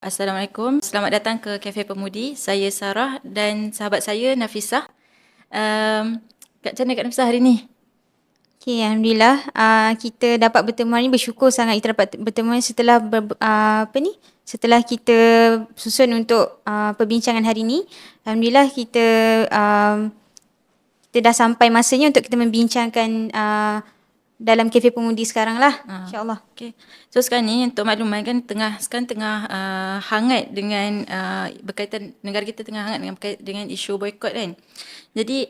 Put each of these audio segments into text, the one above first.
Assalamualaikum. Selamat datang ke Cafe Pemudi. Saya Sarah dan sahabat saya Nafisah. Macam mana Kak Nafisah hari ni? Okay, Alhamdulillah. Kita dapat bertemu hari ni, bersyukur sangat kita dapat bertemu setelah setelah kita susun untuk perbincangan hari ni. Alhamdulillah kita dah sampai masanya untuk kita membincangkan dalam Kafe Pemudi sekarang lah. InsyaAllah. Okay. So sekarang ni untuk makluman kan sekarang tengah hangat dengan berkaitan negara kita tengah hangat dengan isu boikot kan. Jadi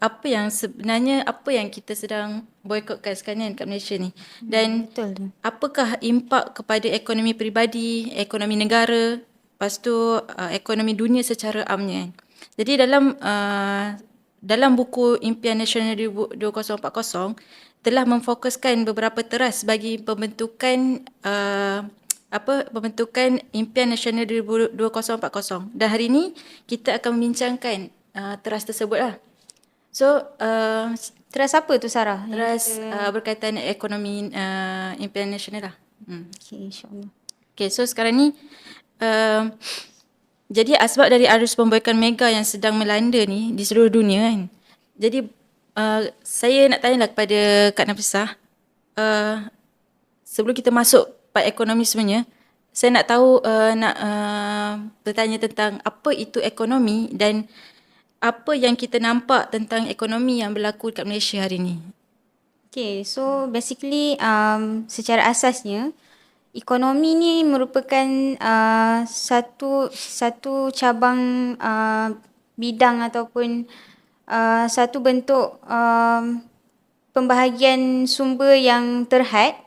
apa yang kita sedang boikotkan sekarang ni kat Malaysia ni, dan Betul tu. apakah impak kepada ekonomi peribadi, ekonomi negara, lepas tu ekonomi dunia secara amnya kan. Jadi dalam buku Impian Nasional 2040 telah memfokuskan beberapa teras bagi pembentukan pembentukan Impian Nasional 2040. Dan hari ini kita akan membincangkan teras tersebut lah. So, Teras apa tu, Sarah? teras berkaitan ekonomi Impian Nasional lah. Okay, insyaAllah. Okay, so sekarang ni jadi asbab dari arus pemboikotan mega yang sedang melanda ni di seluruh dunia kan. Jadi saya nak tanyalah kepada Kak Nafisah, sebelum kita masuk part ekonomi sebenarnya, saya nak tahu bertanya tentang apa itu ekonomi dan apa yang kita nampak tentang ekonomi yang berlaku kat Malaysia hari ni. Okay, so basically secara asasnya ekonomi ni merupakan satu cabang bidang ataupun satu bentuk pembahagian sumber yang terhad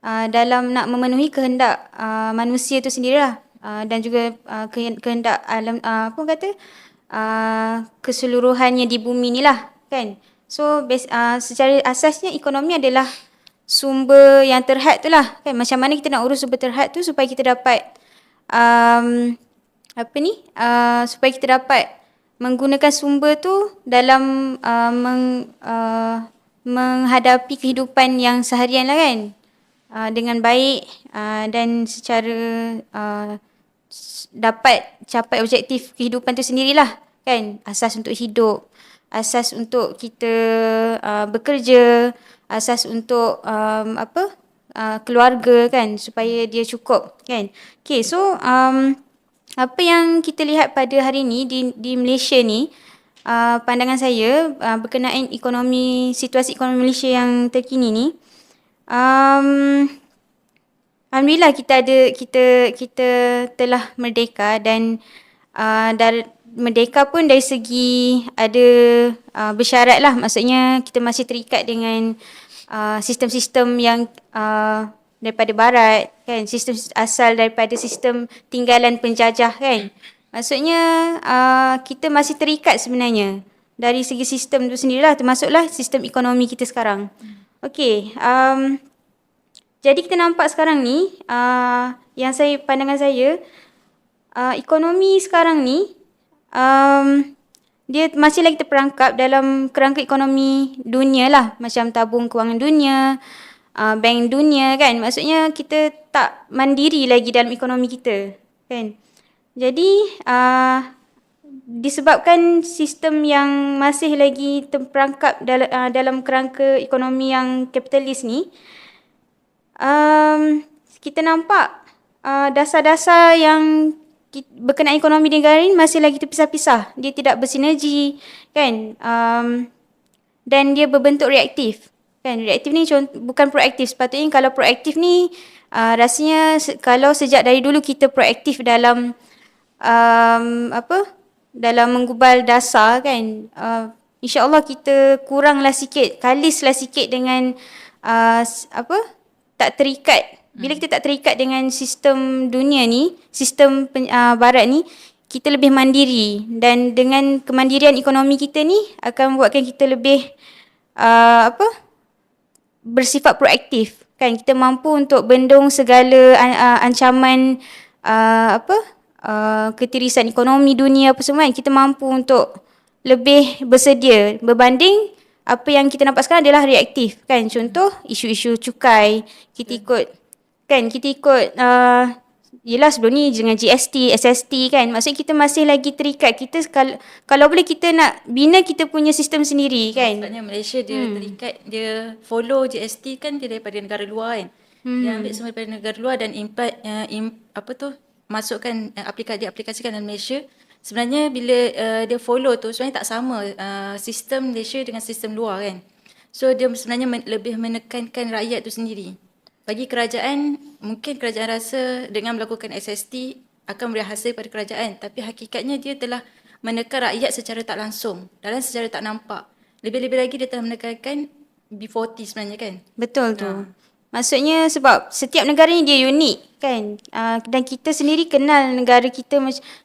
dalam nak memenuhi kehendak manusia tu sendirilah, dan juga kehendak alam keseluruhannya di bumi ni lah kan. So secara asasnya ekonomi adalah sumber yang terhad tu lah kan. Macam mana kita nak urus sumber terhad tu supaya kita dapat supaya kita dapat menggunakan sumber tu dalam menghadapi kehidupan yang seharian lah kan, dengan baik dan secara dapat capai objektif kehidupan tu sendirilah kan. Asas untuk hidup, asas untuk kita bekerja, asas untuk keluarga kan, supaya dia cukup kan. Okay, so apa yang kita lihat pada hari ni di Malaysia ni, pandangan saya berkenaan situasi ekonomi Malaysia yang terkini ni, alhamdulillah kita telah merdeka dan merdeka pun dari segi ada bersyarat lah. Maksudnya kita masih terikat dengan sistem-sistem yang daripada barat kan, sistem asal daripada sistem tinggalan penjajah kan. Maksudnya kita masih terikat sebenarnya dari segi sistem tu sendirilah, termasuklah sistem ekonomi kita sekarang. Okey, jadi kita nampak sekarang ni pandangan saya ekonomi sekarang ni dia masih lagi terperangkap dalam kerangka ekonomi dunia lah, macam tabung kewangan dunia, bank dunia kan. Maksudnya kita tak mandiri lagi dalam ekonomi kita kan. Jadi disebabkan sistem yang masih lagi terperangkap dalam kerangka ekonomi yang kapitalis ni, kita nampak dasar-dasar yang berkenaan ekonomi negara ni masih lagi terpisah-pisah. Dia tidak bersinergi kan, dan dia berbentuk reaktif kan. Reaktif ni bukan proaktif. Sepatutnya kalau proaktif ni rasanya kalau sejak dari dulu kita proaktif dalam dalam menggubal dasar kan, insya-Allah kita kalislah sikit dengan tak terikat. Bila kita tak terikat dengan sistem dunia ni, sistem barat ni, kita lebih mandiri, dan dengan kemandirian ekonomi kita ni akan membuatkan kita lebih bersifat proaktif kan. Kita mampu untuk bendung segala ancaman ketirisan ekonomi dunia apa semua kan. Kita mampu untuk lebih bersedia berbanding apa yang kita nampak sekarang adalah reaktif kan. Contoh isu-isu cukai, kita ikut yelah sebelum ni dengan GST, SST kan. Maksudnya kita masih lagi terikat. Kita kalau boleh kita nak bina kita punya sistem sendiri kan. Sebabnya Malaysia dia terikat, dia follow GST kan dia daripada negara luar kan. Dia ambil semua daripada negara luar dan masukkan aplikasikan dalam Malaysia. Sebenarnya bila dia follow tu sebenarnya tak sama sistem Malaysia dengan sistem luar kan. So dia sebenarnya lebih menekankan rakyat tu sendiri. Bagi kerajaan, mungkin kerajaan rasa dengan melakukan SST akan memberi hasil pada kerajaan. Tapi hakikatnya dia telah menekan rakyat secara tak langsung, dalam secara tak nampak. Lebih-lebih lagi dia telah menekankan B40 sebenarnya kan. Betul tu. Maksudnya sebab setiap negara ni dia unik kan. Dan kita sendiri kenal negara kita,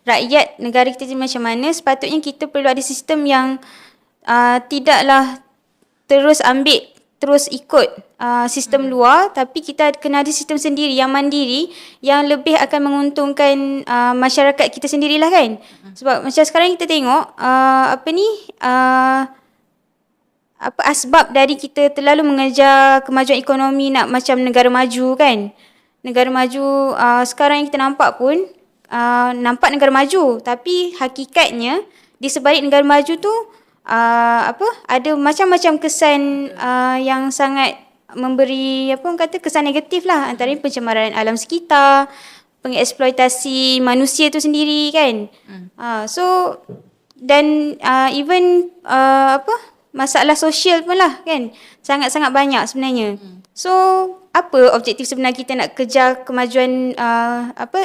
rakyat negara kita macam mana. Sepatutnya kita perlu ada sistem yang tidaklah terus ikut sistem luar, tapi kita kena ada sistem sendiri yang mandiri, yang lebih akan menguntungkan masyarakat kita sendirilah kan. Sebab macam sekarang kita tengok asbab dari kita terlalu mengejar kemajuan ekonomi nak macam negara maju kan. Negara maju sekarang yang kita nampak pun nampak negara maju, tapi hakikatnya di sebalik negara maju tu ada macam-macam kesan yang sangat memberi kesan negatif lah, antaranya pencemaran alam sekitar, pengeksploitasi manusia tu sendiri kan. So dan even masalah sosial pun lah kan, sangat-sangat banyak sebenarnya. So apa objektif sebenar kita nak kejar kemajuan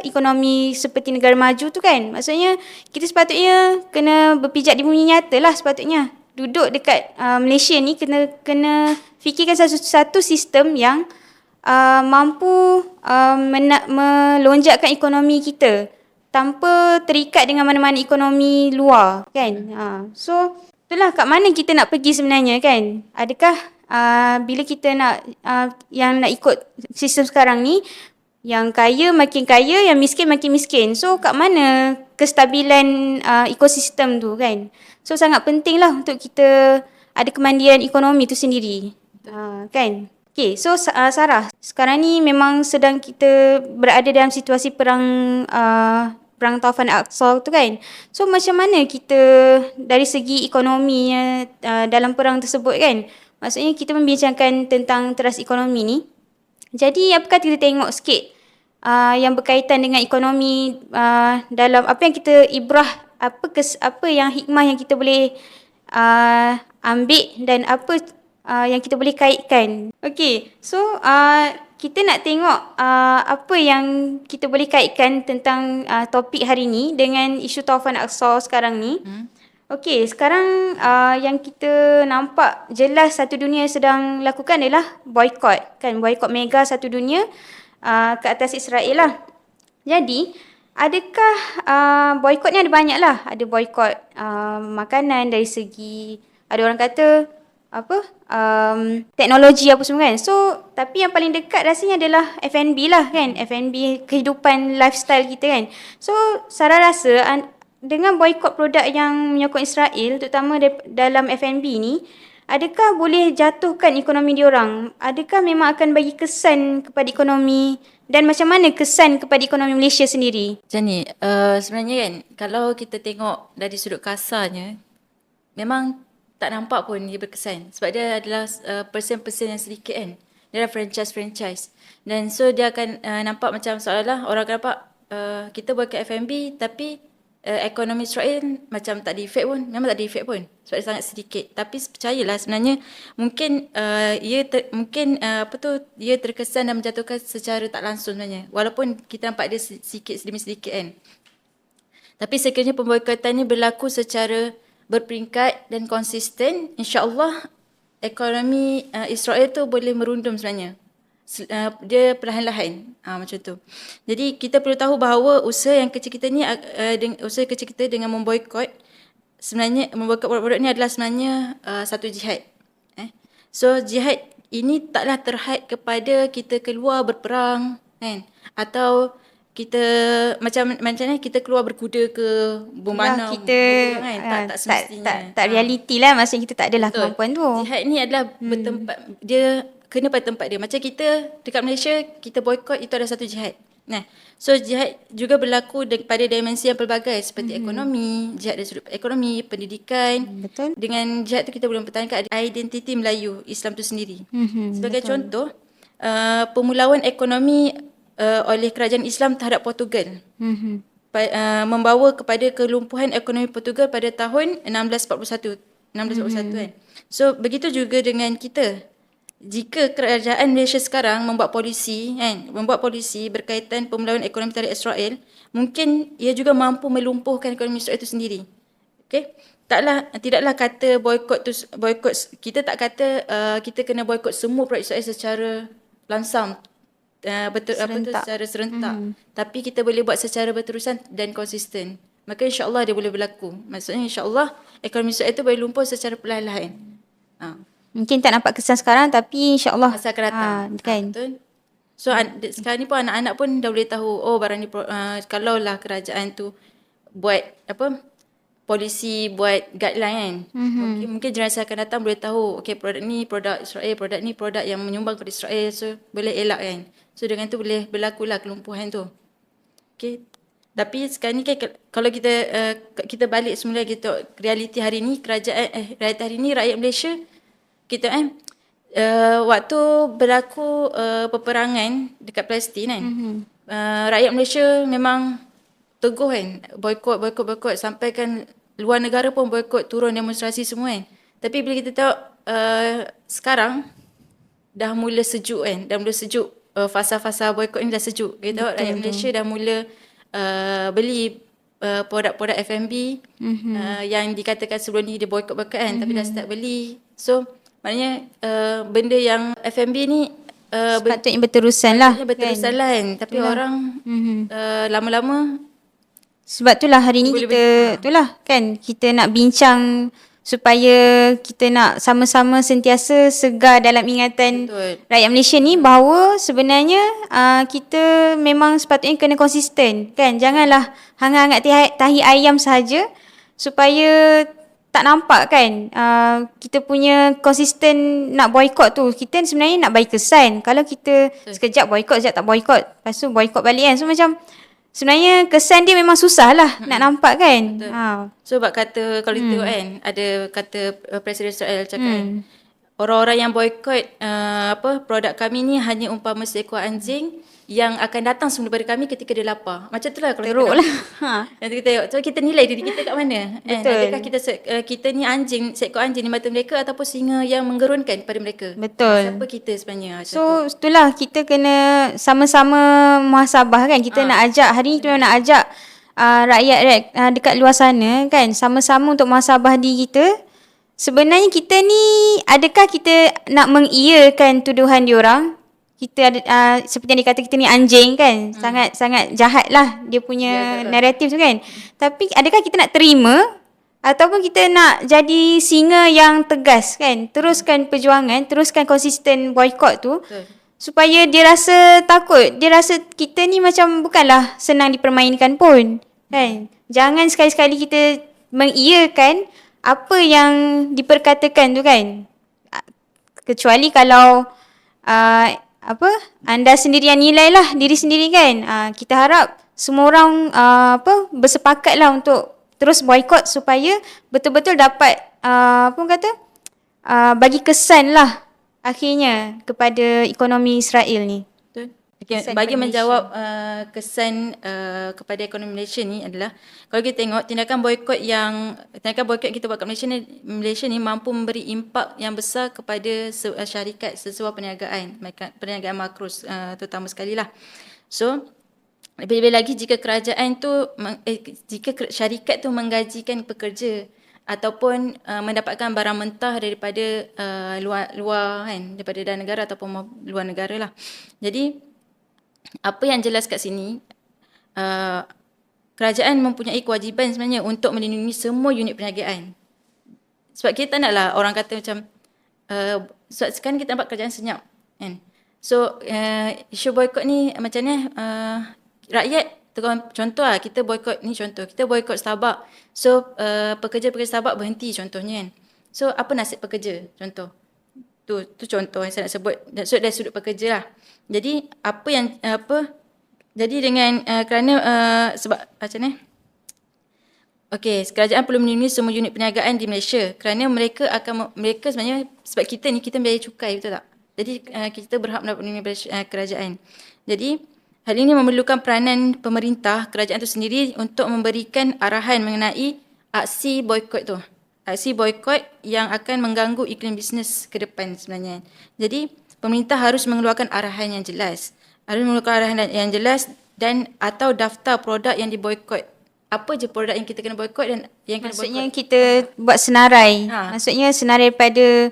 ekonomi seperti negara maju tu kan. Maksudnya kita sepatutnya kena berpijak di bumi nyata lah sepatutnya. Duduk dekat Malaysia ni kena fikirkan satu sistem yang mampu melonjakkan ekonomi kita tanpa terikat dengan mana-mana ekonomi luar kan. So itulah kat mana kita nak pergi sebenarnya kan. Adakah bila kita nak yang nak ikut sistem sekarang ni, yang kaya makin kaya, yang miskin makin miskin. So kat mana kestabilan ekosistem tu kan. So sangat penting lah untuk kita ada kemandirian ekonomi tu sendiri. Kan. Okay, so Sarah, sekarang ni memang sedang kita berada dalam situasi perang Taufan Aqsa tu kan. So macam mana kita dari segi ekonominya dalam perang tersebut kan. Maksudnya kita membincangkan tentang teras ekonomi ni. Jadi apakah kita tengok sikit yang berkaitan dengan ekonomi dalam apa yang kita ibrah, apa yang hikmah yang kita boleh ambil dan apa yang kita boleh kaitkan. Okay, so kita nak tengok apa yang kita boleh kaitkan tentang topik hari ni dengan isu Taufan Aqsa sekarang ni. Okey, sekarang yang kita nampak jelas satu dunia sedang lakukan adalah boykot kan, boykot mega satu dunia ke atas Israel lah. Jadi, adakah boykot ni ada banyak lah. Ada boykot makanan dari segi, ada orang kata teknologi apa semua kan. So, tapi yang paling dekat rasanya adalah F&B lah kan. F&B, kehidupan lifestyle kita kan. So, Sarah rasa dengan boykot produk yang menyokong Israel, terutama dalam F&B ni, adakah boleh jatuhkan ekonomi diorang? Adakah memang akan bagi kesan kepada ekonomi, dan macam mana kesan kepada ekonomi Malaysia sendiri? Macam ni, sebenarnya kan, kalau kita tengok dari sudut kasarnya, memang tak nampak pun dia berkesan. Sebab dia adalah persen-persen yang sedikit kan. Dia adalah franchise. Dan so dia akan nampak macam seolah-olah orang akan nampak kita buat ke F&B tapi ekonomi Israel macam tak ada efek pun. Memang tak ada efek pun sebab dia sangat sedikit. Tapi percayalah sebenarnya mungkin dia terkesan dan menjatuhkan secara tak langsung sebenarnya. Walaupun kita nampak dia sedikit demi sedikit kan. Tapi sekiranya pemboikotan ini berlaku secara berperingkat dan konsisten, insya-Allah ekonomi Israel tu boleh merundum sebenarnya. Dia perlahan-lahan macam tu. Jadi kita perlu tahu bahawa usaha kecil kita dengan memboikot, sebenarnya memboikot produk-produk ni adalah sebenarnya satu jihad. So jihad ini taklah terhad kepada kita keluar berperang kan, atau kita macam ni kita keluar berkuda ke bermanau kan, tak semestinya. Tak realiti lah, maksudnya kita tak adalah kemampuan tu. Jihad ni adalah bertempat, dia kena pada tempat dia. Macam kita dekat Malaysia, kita boykot, itu adalah satu jihad. Nah, so jihad juga berlaku pada dimensi yang pelbagai seperti ekonomi, jihad dari sudut ekonomi, pendidikan. Betul. Dengan jihad tu kita boleh mempertahankan identiti Melayu, Islam tu sendiri. Sebagai Betul. contoh, pemulauan ekonomi oleh kerajaan Islam terhadap Portugal. Membawa kepada kelumpuhan ekonomi Portugal pada tahun 1641. 1641 kan. So begitu juga dengan kita. Jika kerajaan Malaysia sekarang membuat polisi berkaitan pemulauan ekonomi terhadap Israel, mungkin ia juga mampu melumpuhkan ekonomi Israel itu sendiri. Okey. Tidaklah kata boikot kita tak kata kita kena boikot semua produk Israel secara langsam. Secara serentak. Tapi kita boleh buat secara berterusan dan konsisten. Maka insya-Allah dia boleh berlaku. Maksudnya insya-Allah ekonomi Israel itu boleh lumpuh secara perlahan-lahan. Mungkin tak nampak kesan sekarang tapi insya-Allah Masa akan datang. kan. Betul. So sekarang ni pun anak-anak pun dah boleh tahu barang ni kalaulah kerajaan tu buat polisi, buat guideline kan. Mungkin generasi akan datang boleh tahu produk ni produk Israel, produk ni produk yang menyumbang kepada Israel, so boleh elak kan. So dengan tu boleh berlakulah kelumpuhan tu. Okey. Tapi sekarang ni kan kalau kita balik semula kita realiti hari ni realiti hari ni rakyat Malaysia kita waktu berlaku peperangan dekat Palestin kan. Rakyat Malaysia memang teguh kan, boikot sampai kan luar negara pun boikot, turun demonstrasi semua kan. Tapi bila kita tengok sekarang dah mula sejuk kan, fasa-fasa boikot ni dah sejuk. Kita tengok rakyat Malaysia dah mula beli produk-produk F&B yang dikatakan sebelum ni dia boikot kan, tapi dah start beli. So maknanya benda yang F&B ni sepatutnya berterusan lah kan. Tapi orang lama-lama sebab itulah hari ni kita nak bincang supaya kita nak sama-sama sentiasa segar dalam ingatan rakyat Malaysia ni bahawa sebenarnya kita memang sepatutnya kena konsisten kan. Janganlah hangat-hangat tahi ayam sahaja supaya tak nampak kan kita punya konsisten nak boikot tu. Kita sebenarnya nak bagi kesan. Kalau kita sekejap boikot, sekejap tak boikot, lepas tu boikot balik kan. So macam sebenarnya kesan dia memang susah lah nak nampak kan. Sebab kalau kita tengok kan, ada kata Presiden Israel cakap kan, orang-orang yang boikot produk kami ni hanya umpama seekor anjing yang akan datang sebelum daripada kami ketika dia lapar. Macam tu lah kalau teruk lah. Nanti kita tengok. So kita nilai diri kita kat mana. Betul. Adakah kita ni seekor anjing di mata mereka ataupun singa yang menggerunkan pada mereka. Betul. Siapa kita sebenarnya. So itulah kita kena sama-sama muhasabah kan. Kita nak ajak, hari ni kita nak ajak rakyat dekat luar sana kan, sama-sama untuk muhasabah diri kita. Sebenarnya kita ni, adakah kita nak mengiyakan tuduhan diorang? Kita ada seperti yang dikata kita ni anjing kan, sangat jahat lah dia punya naratif tu kan. Tapi adakah kita nak terima ataupun kita nak jadi singa yang tegas kan, teruskan perjuangan, teruskan konsisten boikot tu. Supaya dia rasa takut, dia rasa kita ni macam bukanlah senang dipermainkan pun kan. Jangan sekali-sekali kita mengiyakan apa yang diperkatakan tu kan. Kecuali kalau anda sendiri yang nilai lah diri sendiri kan. Kita harap semua orang bersepakat lah untuk terus boikot supaya betul-betul dapat bagi kesan lah akhirnya kepada ekonomi Israel ni. Okay, bagi menjawab kesan kepada ekonomi Malaysia ni adalah, kalau kita tengok tindakan boikot kita buat kat Malaysia ni mampu memberi impak yang besar kepada syarikat sesuai perniagaan makro terutama sekali lah. So lebih-lebih lagi jika jika syarikat tu menggajikan pekerja ataupun mendapatkan barang mentah daripada luar kan, daripada dalam negara ataupun luar negara lah. Jadi apa yang jelas kat sini, kerajaan mempunyai kewajipan sebenarnya untuk melindungi semua unit perniagaan. Sebab kita tak naklah orang kata macam sebab sekarang kita nampak kerajaan senyap kan. So isu boikot ni macam ni, rakyat contoh lah, kita boikot ni contoh, kita boikot Starbucks. So pekerja-pekerja Starbucks berhenti contohnya kan. So apa nasib pekerja contoh. Tu contoh yang saya nak sebut dari sudut pekerja lah. Jadi apa Jadi dengan kerana sebab macam ni. Okey, kerajaan perlu melindungi semua unit perniagaan di Malaysia kerana mereka sebenarnya sebab kita ni kita membayar cukai, betul tak? Jadi kita berhak mendapat perlindungan kerajaan. Jadi hal ini memerlukan peranan pemerintah kerajaan itu sendiri untuk memberikan arahan mengenai aksi boikot tu. Aksi boikot yang akan mengganggu iklim bisnes ke depan sebenarnya. Jadi pemerintah harus mengeluarkan arahan yang jelas. Harus mengeluarkan arahan yang jelas dan atau daftar produk yang diboikot. Apa je produk yang kita kena boikot dan yang kena Maksudnya boikot. kita buat senarai. Ha. Maksudnya senarai pada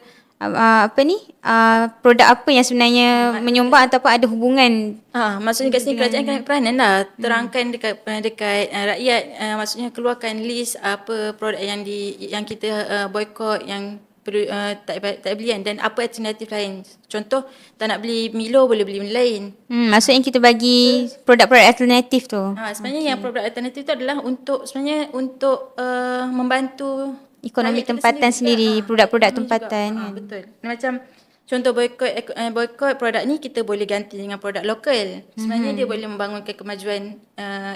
produk apa yang sebenarnya menyumbang ataupun ada hubungan. Maksudnya kat sini kerajaan kena peranan lah. Terangkan dekat rakyat, maksudnya keluarkan list apa produk yang kita boikot, yang perlu tak beli kan, dan apa alternatif lain. Contoh, tak nak beli Milo boleh beli benda lain. Maksudnya kita bagi produk-produk alternatif tu. Sebenarnya yang produk alternatif tu adalah untuk membantu Ekonomi rakyat kita tempatan sendiri, produk-produk ekonomi tempatan juga. kan. Betul. Macam contoh boikot produk ni kita boleh ganti dengan produk lokal. Sebenarnya dia boleh membangunkan kemajuan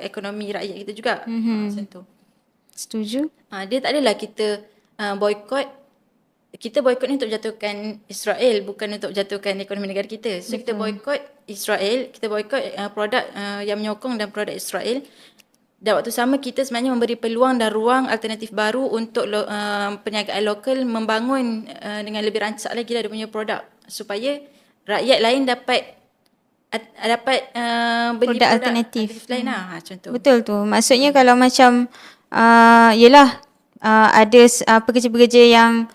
ekonomi rakyat kita juga. Macam tu. Setuju? Dia tak adalah kita boikot. Kita boikot ni untuk jatuhkan Israel, bukan untuk jatuhkan ekonomi negara kita. So kita boikot Israel, kita boikot produk yang menyokong dan produk Israel. Dan waktu sama kita sebenarnya memberi peluang dan ruang alternatif baru untuk perniagaan lokal membangun dengan lebih rancak lagi dia punya produk supaya rakyat lain dapat beli Produk alternatif. lain lah. Contoh. Betul tu. Maksudnya kalau macam ada pekerja-pekerja yang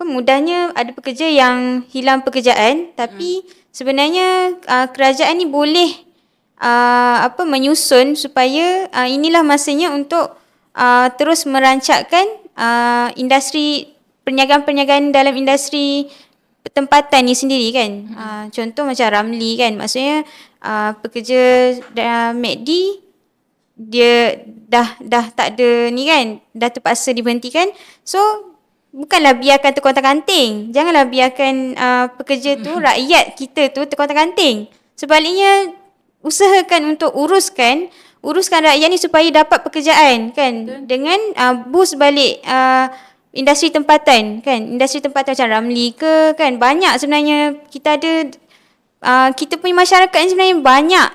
mudahnya ada pekerja yang hilang pekerjaan tapi sebenarnya kerajaan ni boleh menyusun supaya inilah masanya untuk terus merancakkan industri perniagaan-perniagaan dalam industri tempatan ni sendiri kan. Contoh macam Ramli kan. Maksudnya pekerja McD dia dah tak ada ni kan, dah terpaksa diberhentikan. So bukanlah biarkan terkontang-kanting. Janganlah biarkan pekerja tu, rakyat kita tu terkontang-kanting. Sebaliknya usahakan untuk uruskan rakyat ni supaya dapat pekerjaan kan. Dengan boost balik industri tempatan kan. Industri tempatan macam Ramli ke kan. Banyak sebenarnya kita ada kita punya masyarakat ni sebenarnya banyak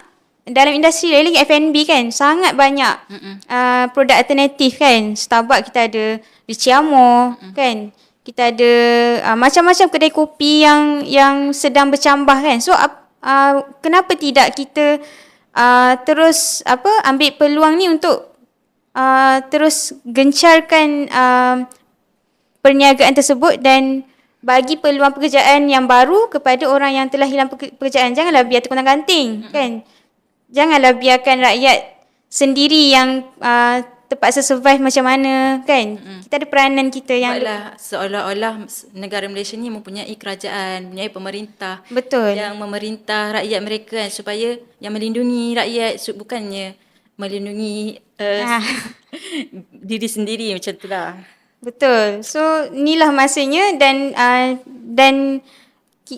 dalam industri lagi F&B kan. Sangat banyak produk alternatif kan. Starbucks kita ada Riciamo kan. Kita ada macam-macam kedai kopi yang sedang bercambah kan. So kenapa tidak kita terus ambil peluang ni untuk terus gencarkan perniagaan tersebut dan bagi peluang pekerjaan yang baru kepada orang yang telah hilang pekerjaan. Janganlah biar terkontang-kanting kan. Janganlah biarkan rakyat sendiri yang terpaksa survive macam mana kan. Kita ada peranan kita yang seolah-olah negara Malaysia ni mempunyai kerajaan, mempunyai pemerintah. Betul. Yang memerintah rakyat mereka kan, supaya yang melindungi rakyat, bukannya melindungi diri sendiri macam itulah. Betul. So inilah masanya dan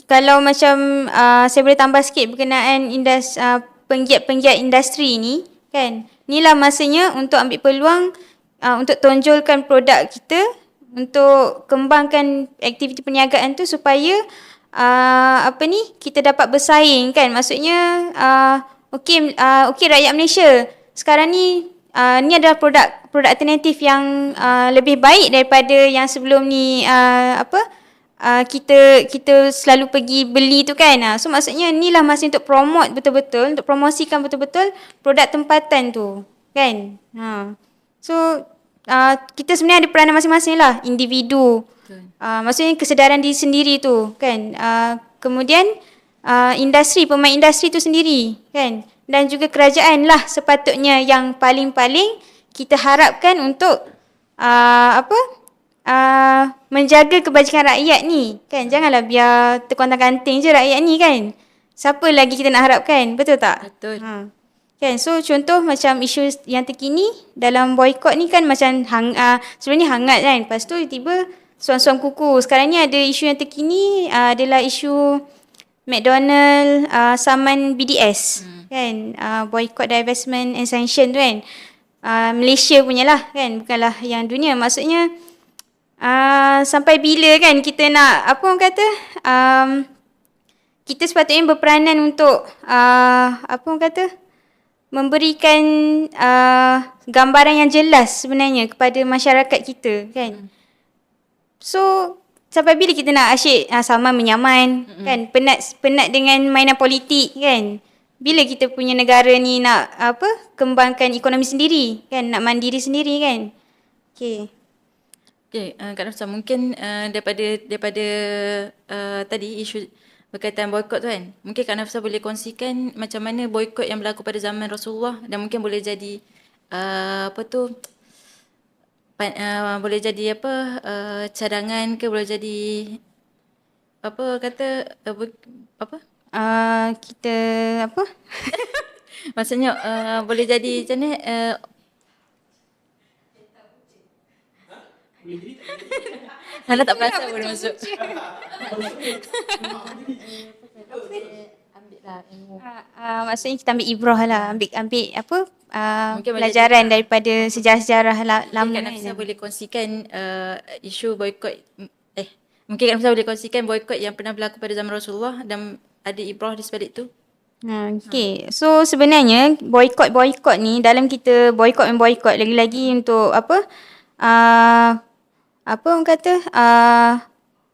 kalau macam saya boleh tambah sikit berkenaan penggiat-penggiat industri ni kan. Inilah masanya untuk ambil peluang untuk tonjolkan produk kita, untuk kembangkan aktiviti perniagaan tu supaya kita dapat bersaing kan. Maksudnya okey rakyat Malaysia sekarang ni adalah produk alternatif yang lebih baik daripada yang sebelum ni kita selalu pergi beli tu kan. So maksudnya inilah masa untuk promote betul-betul, untuk promosikan betul-betul produk tempatan tu kan. So kita sebenarnya ada peranan masing-masing lah, individu. Maksudnya kesedaran diri sendiri tu kan. Kemudian pemain industri tu sendiri kan. Dan juga kerajaan lah sepatutnya yang paling-paling kita harapkan untuk menjaga kebajikan rakyat ni kan. Janganlah biar terkontang-kanting je rakyat ni kan. Siapa lagi kita nak harapkan, betul tak? Betul. Kan, so contoh macam isu yang terkini dalam boikot ni kan macam sebenarnya hangat kan. Lepas tu tiba suam-suam kuku. Sekarang ni ada isu yang terkini adalah isu McDonald saman BDS. kan, boycott, divestment and sanction tu kan, Malaysia punya lah kan, bukanlah yang dunia. Maksudnya sampai bila kan kita nak, apa orang kata, kita sepatutnya berperanan untuk apa orang kata, memberikan gambaran yang jelas sebenarnya kepada masyarakat kita kan. So sampai bila kita nak asyik sama menyaman kan, penat dengan mainan politik kan. Bila kita punya negara ni nak kembangkan ekonomi sendiri kan, nak mandiri sendiri kan. Okay. Kak Nafsa, mungkin daripada tadi isu berkaitan boykot tu kan, mungkin Kak Nafsa boleh kongsikan macam mana boykot yang berlaku pada zaman Rasulullah, dan mungkin boleh jadi boleh jadi cadangan ke, boleh jadi Kita apa? maksudnya boleh jadi macam ni Hana tak perasan boleh masuk. Maksudnya kita ambil ibrah lah, ambil apa, Mungkin pelajaran daripada sejarah-sejarah lama. Mungkin Kak Nafisa boleh kongsikan isu boykot, mungkin Kak Nafisa boleh kongsikan boykot yang pernah berlaku pada zaman Rasulullah dan ada ibrah di sebalik tu. Okay, so sebenarnya boykot ni, dalam kita boykot lagi-lagi untuk apa orang kata,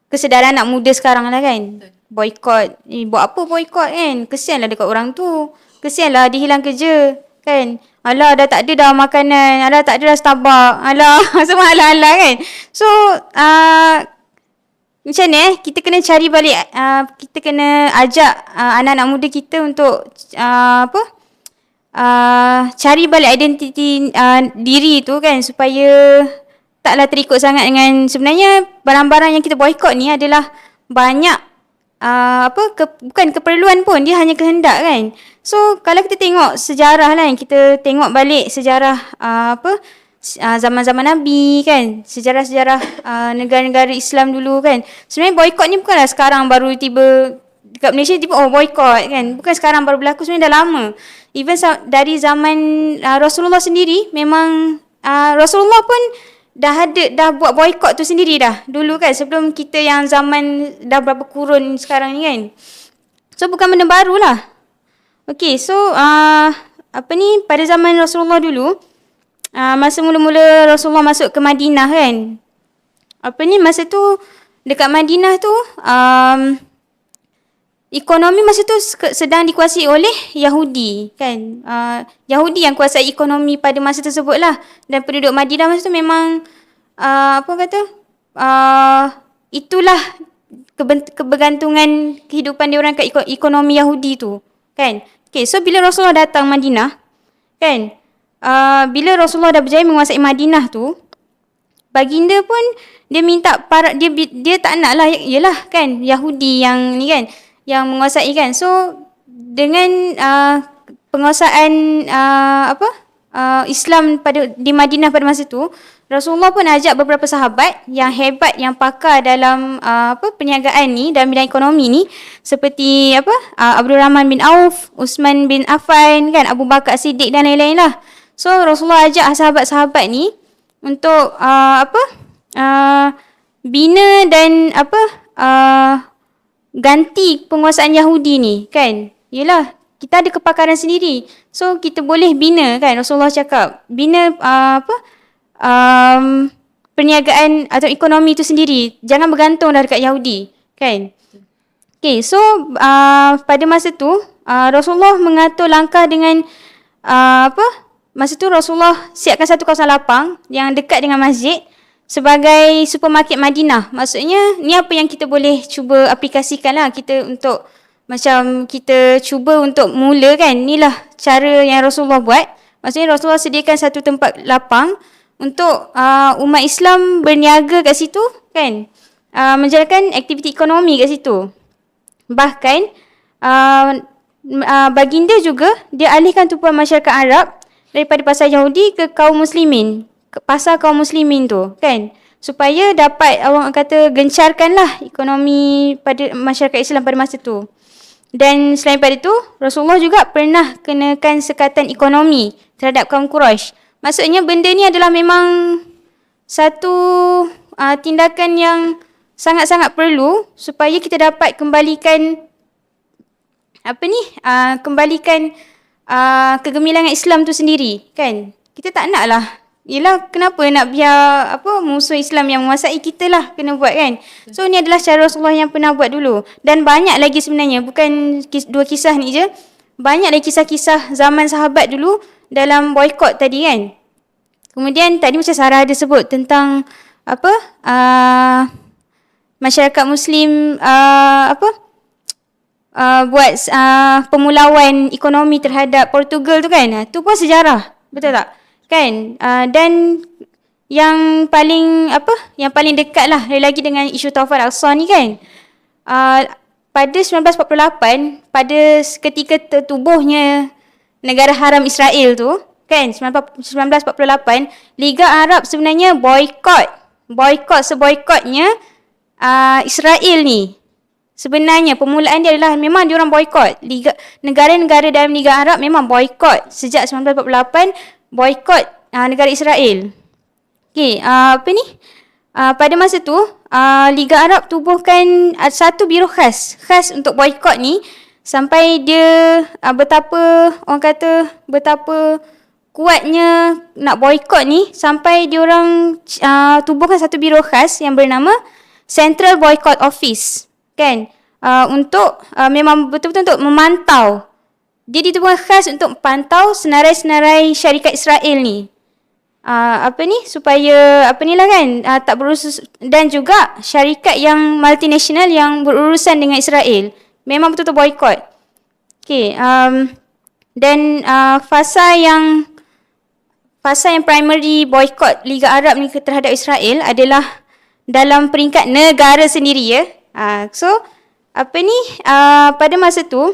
kesedaran anak muda sekarang lah kan. Boykot, buat apa boykot kan, kesianlah dekat orang tu, kesianlah dia hilang kerja kan. Alah dah tak ada dah makanan, alah tak ada dah Starbucks, alah semua alah-alah kan. So macam ni kita kena cari balik, kita kena ajak anak-anak muda kita untuk cari balik identiti diri tu kan, supaya taklah terikut sangat dengan, sebenarnya barang-barang yang kita boykot ni adalah banyak bukan keperluan pun, dia hanya kehendak kan. So kalau kita tengok sejarah lah, kita tengok balik sejarah zaman-zaman Nabi kan, sejarah-sejarah negara-negara Islam dulu kan. Sebenarnya boykot ni bukanlah sekarang baru tiba dekat Malaysia, tiba boykot kan, bukan sekarang baru berlaku, sebenarnya dah lama. Even dari zaman Rasulullah sendiri, memang Rasulullah pun dah buat boykot tu sendiri dah dulu kan, sebelum kita yang zaman dah berapa kurun sekarang ni kan. So bukan benda baru lah. Okay, so pada zaman Rasulullah dulu, masa mula-mula Rasulullah masuk ke Madinah kan, masa tu dekat Madinah tu ekonomi masa tu sedang dikuasai oleh Yahudi kan. Yahudi yang kuasai ekonomi pada masa tersebut lah. Dan penduduk Madinah masa tu memang itulah kebergantungan kehidupan dia orang kat ekonomi Yahudi tu kan. Okay, so bila Rasulullah datang Madinah kan, bila Rasulullah dah berjaya menguasai Madinah tu, baginda pun dia minta dia tak nak lah, yelah kan, Yahudi yang ni kan, yang menguasai kan. So dengan penguasaan Islam di Madinah pada masa tu, Rasulullah pun ajak beberapa sahabat yang hebat, yang pakar dalam perniagaan ni, dalam bidang ekonomi ni, seperti Abdul Rahman bin Auf, Uthman bin Affan kan, Abu Bakar Siddiq dan lain-lain lah. So Rasulullah ajak sahabat-sahabat ni untuk bina dan ganti penguasaan Yahudi ni kan. Yelah, kita ada kepakaran sendiri, so kita boleh bina kan. Rasulullah cakap bina perniagaan atau ekonomi tu sendiri, jangan bergantung dah dekat Yahudi kan. Okay, so pada masa tu Rasulullah mengatur langkah dengan masa tu Rasulullah siapkan satu kawasan lapang yang dekat dengan masjid sebagai supermarket Madinah. Maksudnya ni apa yang kita boleh cuba aplikasikan lah, kita untuk macam kita cuba untuk mula kan. Inilah cara yang Rasulullah buat. Maksudnya Rasulullah sediakan satu tempat lapang untuk umat Islam berniaga kat situ kan, menjalankan aktiviti ekonomi kat situ. Bahkan baginda juga dia alihkan tumpuan masyarakat Arab daripada pasar Yahudi ke kaum muslimin, ke pasar kaum muslimin tu kan, supaya dapat orang kata gencarkanlah ekonomi pada masyarakat Islam pada masa tu. Dan selain daripada itu, Rasulullah juga pernah kenakan sekatan ekonomi terhadap kaum Quraisy. Maksudnya benda ni adalah memang satu tindakan yang sangat-sangat perlu supaya kita dapat kembalikan kembalikan kegemilangan Islam tu sendiri, kan? Kita tak nak lah. Yelah, kenapa nak biar musuh Islam yang menguasai, kita lah kena buat, kan? So ni adalah cara Rasulullah yang pernah buat dulu. Dan banyak lagi sebenarnya, bukan dua kisah ni je. Banyak lagi kisah-kisah zaman sahabat dulu dalam boykot tadi, kan? Kemudian tadi macam Sarah ada sebut tentang masyarakat Muslim buat pemulauan ekonomi terhadap Portugal tu, kan? Tu pun sejarah, betul tak? Kan? Dan yang paling dekat lah lagi dengan isu Taufan Al-Aqsa ni, kan? Pada 1948, pada ketika tertubuhnya negara haram Israel tu, kan, 1948, Liga Arab sebenarnya boykot seboykotnya Israel ni. Sebenarnya permulaan dia adalah memang diorang boykot. Negara-negara dalam Liga Arab memang boykot sejak 1948, boykot negara Israel. Okey, pada masa tu Liga Arab tubuhkan satu biro khas untuk boykot ni, sampai dia betapa kuatnya nak boykot ni, sampai diorang tubuhkan satu biro khas yang bernama Central Boycott Office, kan? Untuk memang betul-betul untuk memantau. Dia ditubuhkan khas untuk pantau senarai-senarai syarikat Israel ni. Supaya tak berurusan, dan juga syarikat yang multinational yang berurusan dengan Israel. Memang betul-betul boykot. Okey, dan fasa yang primary boykot Liga Arab ni terhadap Israel adalah dalam peringkat negara sendiri, ya. Pada masa tu,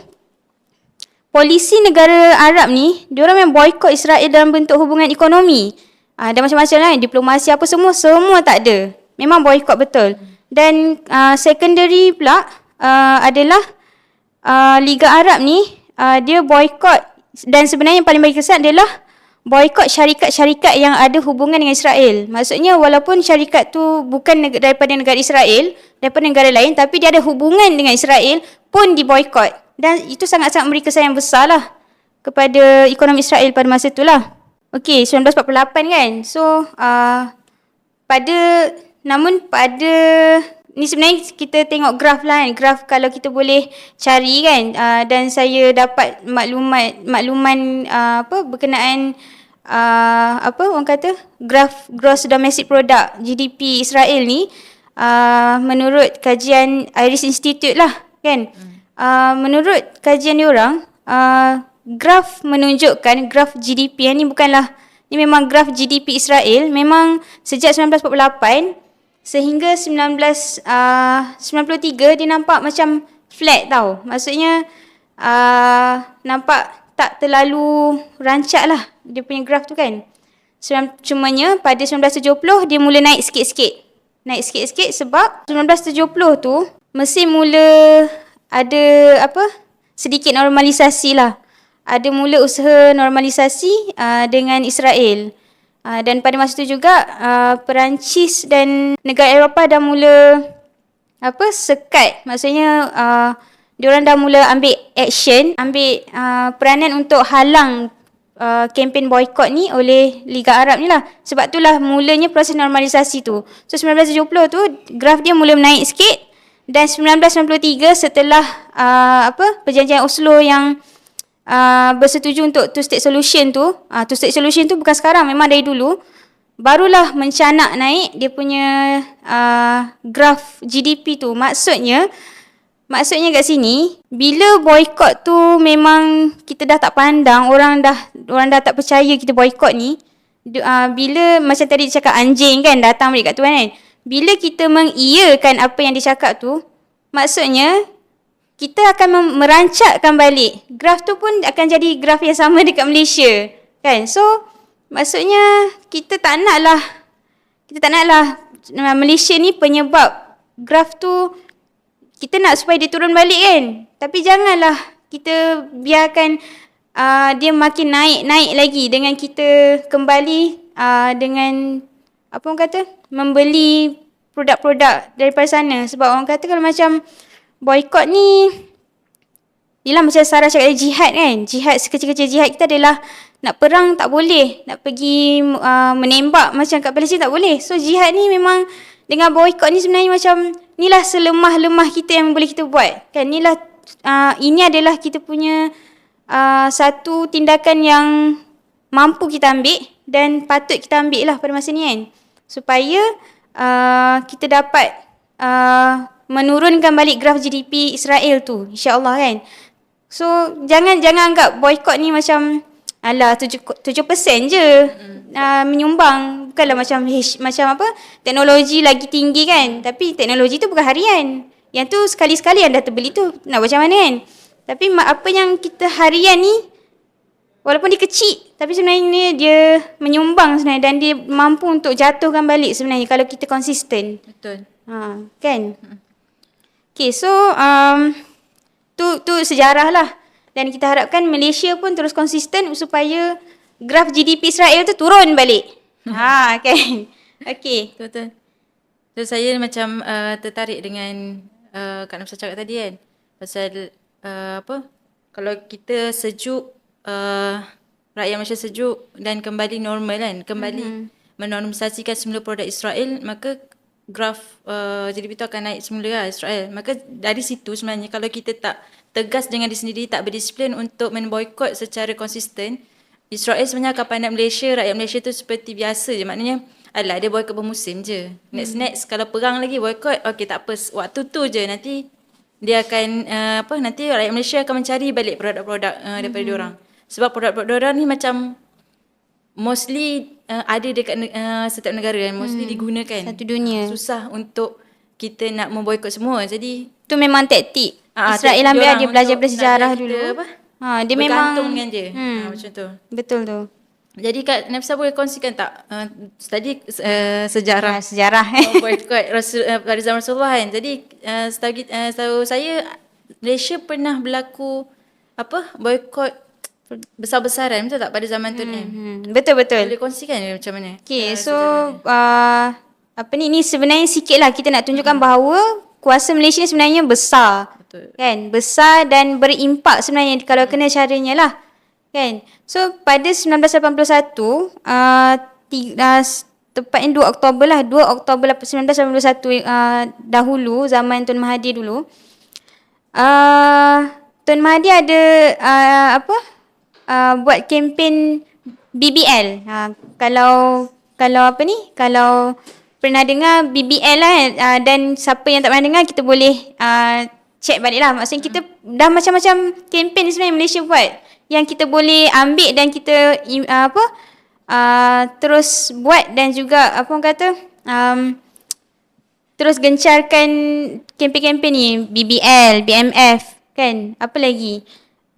polisi negara Arab ni, diorang memang boykot Israel dalam bentuk hubungan ekonomi. Dan macam-macam lah, diplomasi apa semua tak ada. Memang boykot betul. Dan secondary pula adalah Liga Arab ni, dia boykot, dan sebenarnya yang paling bagi kesan adalah boykot syarikat-syarikat yang ada hubungan dengan Israel. Maksudnya walaupun syarikat tu bukan daripada negara Israel, daripada negara lain, tapi dia ada hubungan dengan Israel, pun diboykot. Dan itu sangat-sangat memberi kesan yang besar lah kepada ekonomi Israel pada masa itulah. Okey, 1948, kan? So, ni sebenarnya kita tengok graf lah, kan? Graf kalau kita boleh cari, kan? Dan saya dapat makluman berkenaan graf Gross Domestic Product GDP Israel ni, menurut kajian Iris Institute lah, kan? Menurut kajian diorang, graf menunjukkan graf GDP yang ni ni memang graf GDP Israel, memang sejak 1948 sehingga 1993 dia nampak macam flat tau. Maksudnya nampak tak terlalu rancak lah dia punya graf tu, kan. Cumanya pada 1970 dia mula naik sikit-sikit. Sebab 1970 tu Mesir mula ada sedikit normalisasi lah. Ada mula usaha normalisasi dengan Israel. Dan pada masa itu juga Perancis dan negara Eropah dah mula sekat. Maksudnya diorang dah mula ambil action, ambil peranan untuk halang kempen boykot ni oleh Liga Arab ni lah. Sebab itulah mulanya proses normalisasi tu. So 1970 tu graf dia mula menaik sikit. Dan 1993 setelah perjanjian Oslo yang bersetuju untuk two-state solution tu, two-state solution tu bukan sekarang, memang dari dulu, barulah mencanak naik dia punya graf GDP tu. Maksudnya kat sini, bila boykot tu memang kita dah tak pandang, orang dah tak percaya kita boykot ni. Bila macam tadi dia cakap anjing, kan, datang balik kat tuan, kan. Bila kita mengiyakan apa yang dia cakap tu, maksudnya kita akan merancakkan balik. Graf tu pun akan jadi graf yang sama dekat Malaysia, kan. So maksudnya kita tak naklah Malaysia ni penyebab graf tu kita nak supaya dia turun balik kan. Tapi janganlah kita biarkan dia makin naik lagi dengan kita kembali dengan apa orang kata, membeli produk-produk daripada sana. Sebab orang kata kalau macam boykot ni, yelah macam Sarah cakap jihad kan. Jihad, sekecil-kecil jihad kita adalah nak perang tak boleh, nak pergi menembak macam kat Palestin tak boleh. So jihad ni memang dengan boykot ni sebenarnya macam inilah selemah-lemah kita yang boleh kita buat kan. Ini adalah kita punya satu tindakan yang mampu kita ambil dan patut kita ambil lah pada masa ni kan, supaya kita dapat menurunkan balik graf GDP Israel tu, insya-Allah kan. So jangan anggap boykot ni macam alah 7% je menyumbang. Bukanlah macam apa, teknologi lagi tinggi kan. Tapi teknologi tu bukan harian. Yang tu sekali-sekali yang dah terbeli tu nak buat macam mana kan. Tapi apa yang kita harian ni, walaupun dia kecil, tapi sebenarnya dia menyumbang sebenarnya, dan dia mampu untuk jatuhkan balik sebenarnya kalau kita konsisten. Betul. Kan? Okay, so tu sejarah lah. Dan kita harapkan Malaysia pun terus konsisten supaya graf GDP Israel tu turun balik. Kan? Okay. Betul. So saya macam tertarik dengan Kak Nafsah cakap tadi kan. Pasal kalau kita sejuk, rakyat Malaysia sejuk dan kembali normal kan, kembali menormalisasikan semula produk Israel, maka graf GDP itu akan naik semula lah Israel. Maka dari situ sebenarnya kalau kita tak tegas dengan diri sendiri, tak berdisiplin untuk memboikot secara konsisten, Israel sebenarnya akan pandang Malaysia, rakyat Malaysia tu seperti biasa je. Maknanya alah dia boikot bermusim je. Next kalau perang lagi boikot, okey tak apa, waktu tu je, nanti dia akan nanti rakyat Malaysia akan mencari balik produk-produk daripada diorang. Sebab produk-produk diorang ni macam mostly ada dekat setiap negara kan, mostly digunakan. Satu dunia. Susah untuk kita nak memboikot semua. Jadi tu memang taktik Israel ambil, dia belajar sejarah dulu. Dia memang bergantung dengan dia. Macam tu. Betul tu. Jadi Kak Nafsah boleh kongsikan tak tadi sejarah boikot pada zaman Rasulullah kan. Jadi setahu saya Malaysia pernah berlaku boikot besar-besaran, betul tak pada zaman tu kan? Betul. Boleh kongsikan macam mana? Okay, so ni sebenarnya sikit lah kita nak tunjukkan bahawa kuasa Malaysia ni sebenarnya besar. Betul. Kan? Besar dan berimpak sebenarnya kalau kena caranya lah. Kan? So pada 1981, tepatnya 2 Oktober lah, 2 Oktober 1981 dahulu, zaman Tun Mahathir dulu. Tun Mahathir ada buat kempen BBL. Kalau pernah dengar BBL lah, dan siapa yang tak pernah dengar kita boleh check balik lah. Maksudnya kita dah macam-macam kempen sebenarnya Malaysia buat yang kita boleh ambil dan kita terus buat, dan juga terus gencarkan kempen-kempen ni, BBL, BMF kan, apa lagi,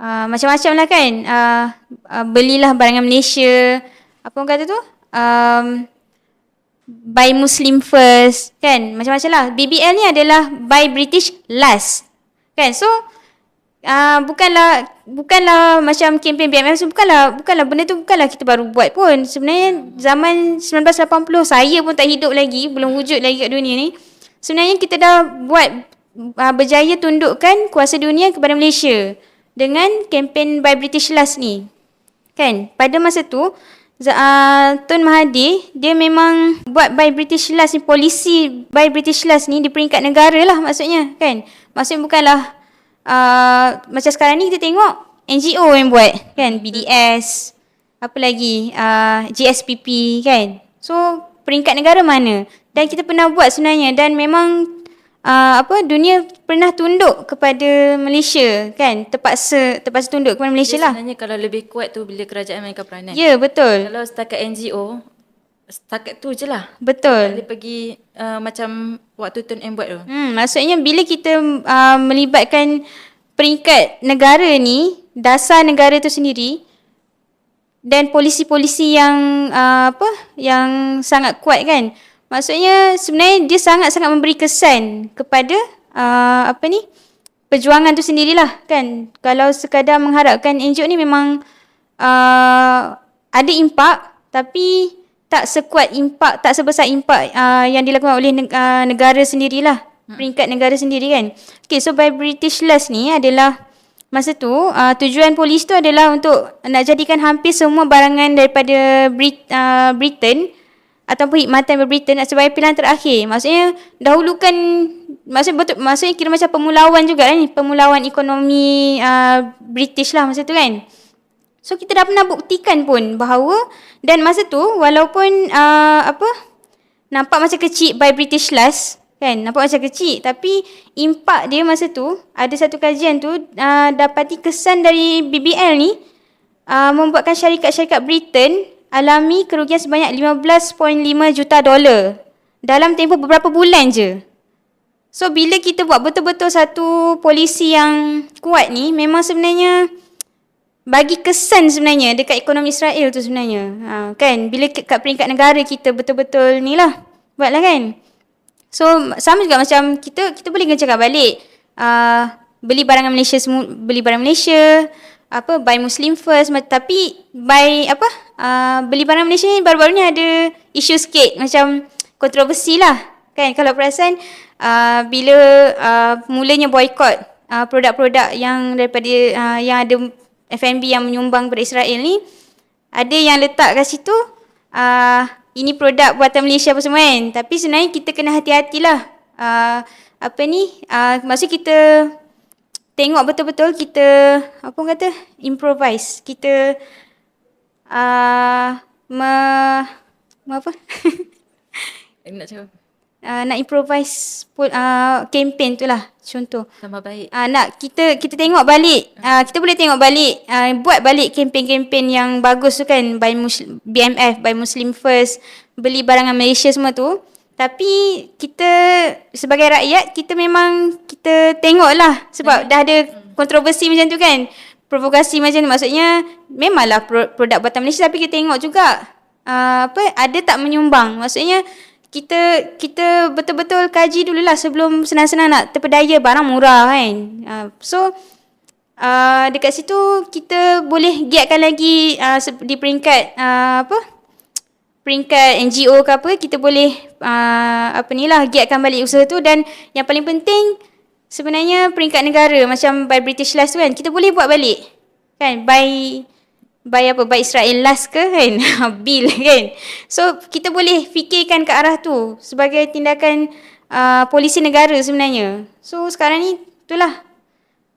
macam-macam lah kan. Belilah barangan Malaysia, buy Muslim first kan, macam-macam lah. BBL ni adalah buy British last kan. So bukanlah macam kempen BMF, bukanlah benda tu bukanlah kita baru buat pun. Sebenarnya zaman 1980 saya pun tak hidup lagi, belum wujud lagi kat dunia ni. Sebenarnya kita dah buat berjaya tundukkan kuasa dunia kepada Malaysia dengan kempen buy British last ni kan. Pada masa tu Tun Mahathir dia memang buat buy British last ni, polisi buy British last ni di peringkat negara lah maksudnya kan. Maksudnya bukanlah macam sekarang ni kita tengok NGO yang buat kan, BDS, apa lagi, GSPP kan. So peringkat negara mana, dan kita pernah buat sebenarnya, dan memang dunia pernah tunduk kepada Malaysia kan, terpaksa tunduk kepada Malaysia lah. Sebenarnya kalau lebih kuat tu bila kerajaan mainkan peranan. Ya, betul. Kalau setakat NGO, setakat tu je lah. Betul. Dia pergi macam waktu Tun M buat tu. Maksudnya bila kita melibatkan peringkat negara ni, dasar negara tu sendiri, dan polisi-polisi yang yang sangat kuat kan. Maksudnya sebenarnya dia sangat-sangat memberi kesan kepada perjuangan tu sendirilah kan. Kalau sekadar mengharapkan NGO ni memang ada impak tapi tak sekuat impak, tak sebesar impak yang dilakukan oleh negara sendirilah, peringkat negara sendiri kan. Okay, so by British Last ni adalah masa tu tujuan polis tu adalah untuk nak jadikan hampir semua barangan daripada Britain ataupun hikmatan daripada Britain sebagai pilihan terakhir. Maksudnya dahulukan, maksudnya kira macam pemulauan juga kan, pemulauan ekonomi British lah masa tu kan. So kita dah pernah buktikan pun bahawa, dan masa tu walaupun nampak macam kecil by British Last kan, nampak macam kecil, tapi impak dia masa tu, ada satu kajian tu dapati kesan dari BBL ni membuatkan syarikat-syarikat Britain alami kerugian sebanyak 15.5 juta dolar dalam tempoh beberapa bulan je. So bila kita buat betul-betul satu polisi yang kuat ni, memang sebenarnya bagi kesan sebenarnya dekat ekonomi Israel tu sebenarnya. Kan, bila kat peringkat negara kita betul-betul ni lah buatlah kan. So sama juga macam kita boleh cakap balik beli barangan Malaysia, beli barang Malaysia, buy Muslim first, tapi buy beli barang Malaysia ni baru-baru ni ada isu sikit macam kontroversi lah kan. Kalau perasan bila mulanya boycott produk-produk yang daripada yang ada F&B yang menyumbang kepada Israel ni, ada yang letak kat situ ini produk buatan Malaysia apa semua kan. Tapi sebenarnya kita kena hati-hatilah maksud kita tengok betul-betul, kita improvise, kita Nak cakap nak improvise campaign tu lah contoh. tambah baik. Nak kita tengok balik, kita boleh tengok balik, buat balik campaign-campaign yang bagus tu kan, by BMF, by Muslim First, beli barangan Malaysia semua tu. Tapi kita sebagai rakyat, kita memang kita tengok lah sebab dah ada kontroversi macam tu kan, provokasi macam tu. Maksudnya memanglah produk buatan Malaysia, tapi kita tengok juga ada tak menyumbang. Maksudnya kita betul-betul kaji dululah sebelum senang-senang nak terpedaya barang murah kan. So dekat situ kita boleh giatkan lagi di peringkat peringkat NGO ke apa, kita boleh giatkan balik usaha tu. Dan yang paling penting sebenarnya peringkat negara macam by British Last tu kan, kita boleh buat balik kan, by Israel Last ke kan, bill kan. So kita boleh fikirkan ke arah tu sebagai tindakan polisi negara sebenarnya. So sekarang ni itulah,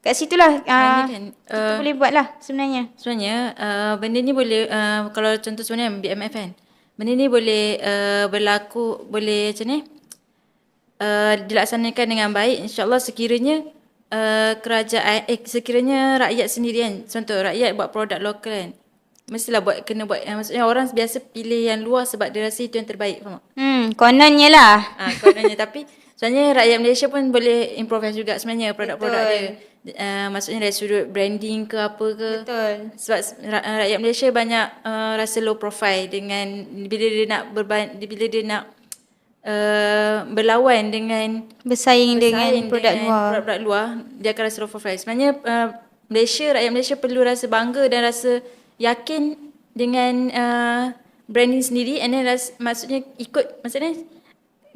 kat situlah kita boleh buat lah sebenarnya. Sebenarnya benda ni boleh kalau contoh sebenarnya BMF kan, benda ni boleh berlaku, boleh macam ni dilaksanakan dengan baik insya-Allah sekiranya kerajaan sekiranya rakyat sendiri kan. Contoh rakyat buat produk lokal kan, mestilah kena buat maksudnya orang biasa pilih yang luar sebab dia rasa itu yang terbaik, faham tak? Kononnya lah. Kononnya tapi sebenarnya rakyat Malaysia pun boleh improvise juga sebenarnya produk-produk dia. Maksudnya dari sudut branding ke apa ke. Betul. Sebab rakyat Malaysia banyak rasa low profile dengan bila dia nak berlawan dengan bersaing dengan produk luar, dia akan rasa low profile. Sebenarnya rakyat Malaysia perlu rasa bangga dan rasa yakin dengan branding sendiri, and then maksudnya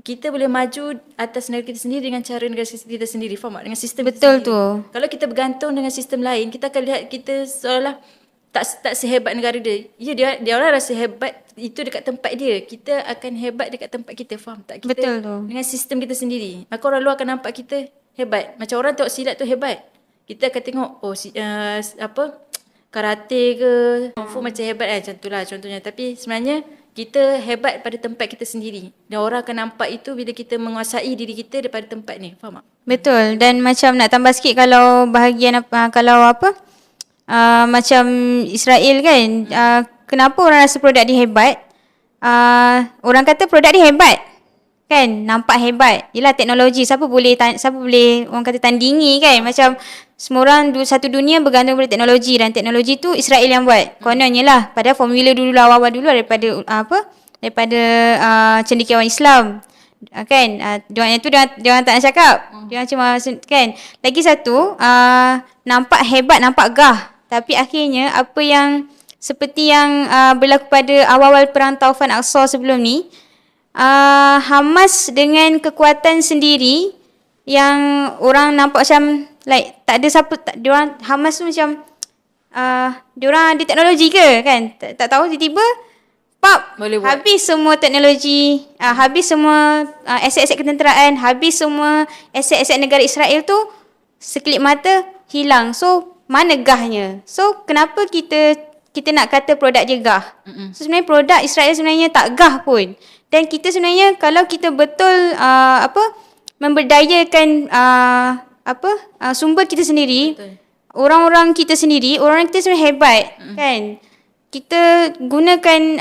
kita boleh maju atas negara kita sendiri dengan cara negara kita sendiri, faham tak? Dengan sistem betul kita tu. Kalau kita bergantung dengan sistem lain, kita akan lihat kita seolah tak sehebat negara dia. Ya, dia orang rasa hebat itu dekat tempat dia. Kita akan hebat dekat tempat kita, faham tak? Kita betul tu. Dengan sistem kita sendiri, maka orang luar akan nampak kita hebat. Macam orang tengok silat tu hebat, kita akan tengok karate ke kung fu macam hebat kan, macam tu lah contohnya. Tapi sebenarnya kita hebat pada tempat kita sendiri, dan orang akan nampak itu bila kita menguasai diri kita daripada tempat ni, faham tak? Betul. Dan macam nak tambah sikit, kalau bahagian macam Israel kan, kenapa orang rasa produk dia hebat? Orang kata produk dia hebat kan, nampak hebat. Yelah, teknologi, siapa boleh orang kata tandingi kan. Macam semua orang satu dunia bergantung pada teknologi, dan teknologi tu Israel yang buat kononnya lah. Padahal formula dulu awal-awal dulu daripada cendekiawan Islam. Kan, diorang itu diorang tak nak cakap. Diorang cuma kan. Lagi satu, nampak hebat, nampak gah. Tapi akhirnya apa yang seperti yang berlaku pada awal-awal perang Taufan Aqsa sebelum ni, Hamas dengan kekuatan sendiri yang orang nampak macam like tak ada siapa, diorang Hamas tu macam diorang ada teknologi ke kan? Tak tahu tiba-tiba Boleh buat. habis semua teknologi, habis semua aset-aset ketenteraan, habis semua aset-aset negara Israel tu sekelip mata hilang. So mana gahnya? So kenapa kita nak kata produk je gah? So sebenarnya produk Israel sebenarnya tak gah pun. Dan kita sebenarnya kalau kita betul memberdayakan sumber kita sendiri, Betul. orang-orang kita sendiri, orang kita sebenarnya hebat kan. Kita gunakan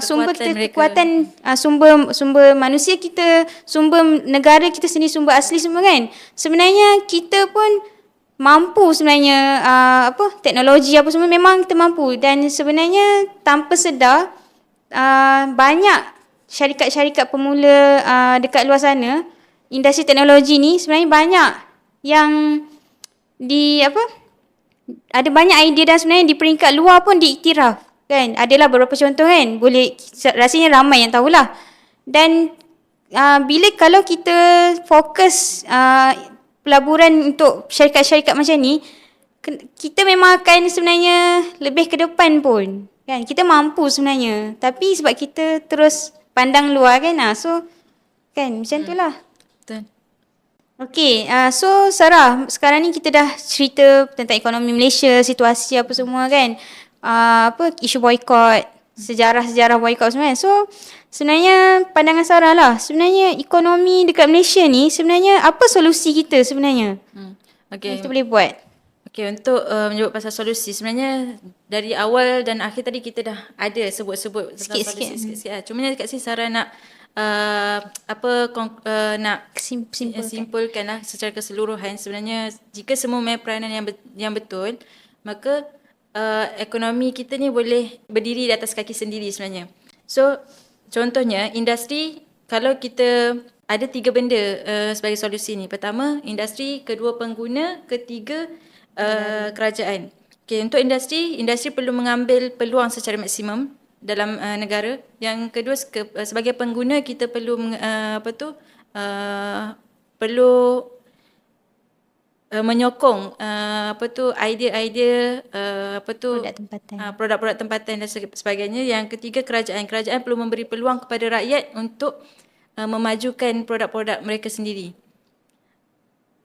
sumber kita, mereka. kekuatan sumber manusia kita, sumber negara kita sendiri, sumber asli semua kan. Sebenarnya kita pun mampu sebenarnya teknologi apa semua memang kita mampu, dan sebenarnya tanpa sedar banyak syarikat-syarikat pemula dekat luar sana, industri teknologi ni sebenarnya banyak yang ada banyak idea dan sebenarnya di peringkat luar pun diiktiraf kan. Adalah beberapa contoh kan, boleh rasanya ramai yang tahulah. Dan kalau kita fokus pelaburan untuk syarikat-syarikat macam ni, kita memang akan sebenarnya lebih ke depan pun kan. Kita mampu sebenarnya, tapi sebab kita terus pandang luar kan, so kan macam tu lah. Betul. Okay, so Sarah, sekarang ni kita dah cerita tentang ekonomi Malaysia, situasi apa semua kan. Isu boykot, sejarah-sejarah boykot semua kan. So, sebenarnya pandangan Sarah lah, sebenarnya ekonomi dekat Malaysia ni sebenarnya apa solusi kita sebenarnya? Okay. Kita boleh buat. Okay, untuk menyebut pasal solusi, sebenarnya dari awal dan akhir tadi kita dah ada sebut-sebut tentang Sikit-sikit. solusi sikit-sikit. Cuma kat sini Sarah nak nak simpulkan lah secara keseluruhan. Sebenarnya jika semua main peranan yang betul, maka ekonomi kita ni boleh berdiri di atas kaki sendiri sebenarnya. So contohnya industri, kalau kita ada 3 benda sebagai solusi ni. Pertama, industri, kedua pengguna, ketiga kerajaan. Okay, untuk industri perlu mengambil peluang secara maksimum dalam negara. Yang kedua, sebagai pengguna kita perlu perlu menyokong idea-idea Produk tempatan. produk-produk tempatan dan sebagainya. Yang ketiga, kerajaan perlu memberi peluang kepada rakyat untuk memajukan produk-produk mereka sendiri.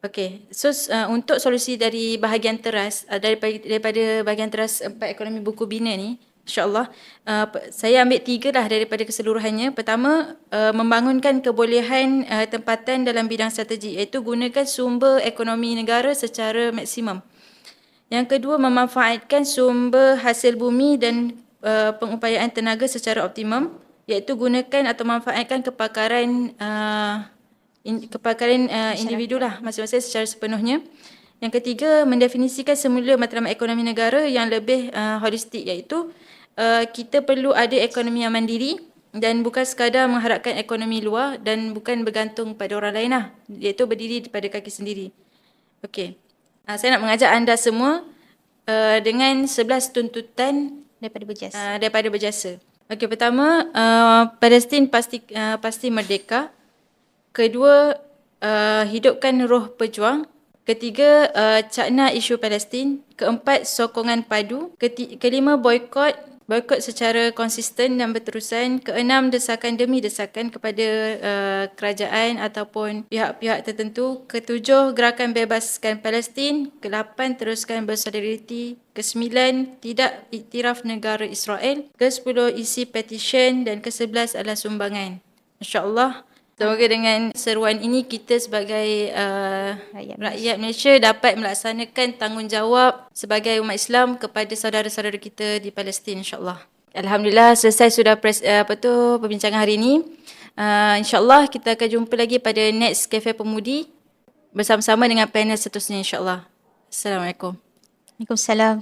Okey, so untuk solusi dari bahagian teras, daripada bahagian teras 4 ekonomi buku bina ni, InsyaAllah, saya ambil 3 lah daripada keseluruhannya. Pertama, membangunkan kebolehan tempatan dalam bidang strategi, iaitu gunakan sumber ekonomi negara secara maksimum. Yang kedua, memanfaatkan sumber hasil bumi dan pengupayaan tenaga secara optimum, iaitu gunakan atau manfaatkan kepakaran individu lah masing-masing secara sepenuhnya. Yang ketiga, mendefinisikan semula matlamat ekonomi negara yang lebih holistik, iaitu kita perlu ada ekonomi yang mandiri dan bukan sekadar mengharapkan ekonomi luar dan bukan bergantung pada orang lain lah, iaitu berdiri pada kaki sendiri. Okey, saya nak mengajak anda semua dengan 11 tuntutan daripada berjasa. Okey, pertama, Palestin pasti merdeka. Kedua, hidupkan roh pejuang. Ketiga, cakna isu Palestin. Keempat, sokongan padu. Kelima, boykot secara konsisten dan berterusan. Keenam, desakan demi desakan kepada kerajaan ataupun pihak-pihak tertentu. Ketujuh, gerakan bebaskan Palestin. Kelapan, teruskan bersolidariti. Kesembilan, tidak iktiraf negara Israel. Kesepuluh, isi petisyen. Dan ke-11 adalah sumbangan. InsyaAllah, semoga dengan seruan ini kita sebagai rakyat Malaysia dapat melaksanakan tanggungjawab sebagai umat Islam kepada saudara-saudara kita di Palestin, insyaAllah. Alhamdulillah, selesai sudah perbincangan hari ini. InsyaAllah kita akan jumpa lagi pada next Cafe Pemudi bersama-sama dengan panel seterusnya, insyaAllah. Assalamualaikum. Waalaikumsalam.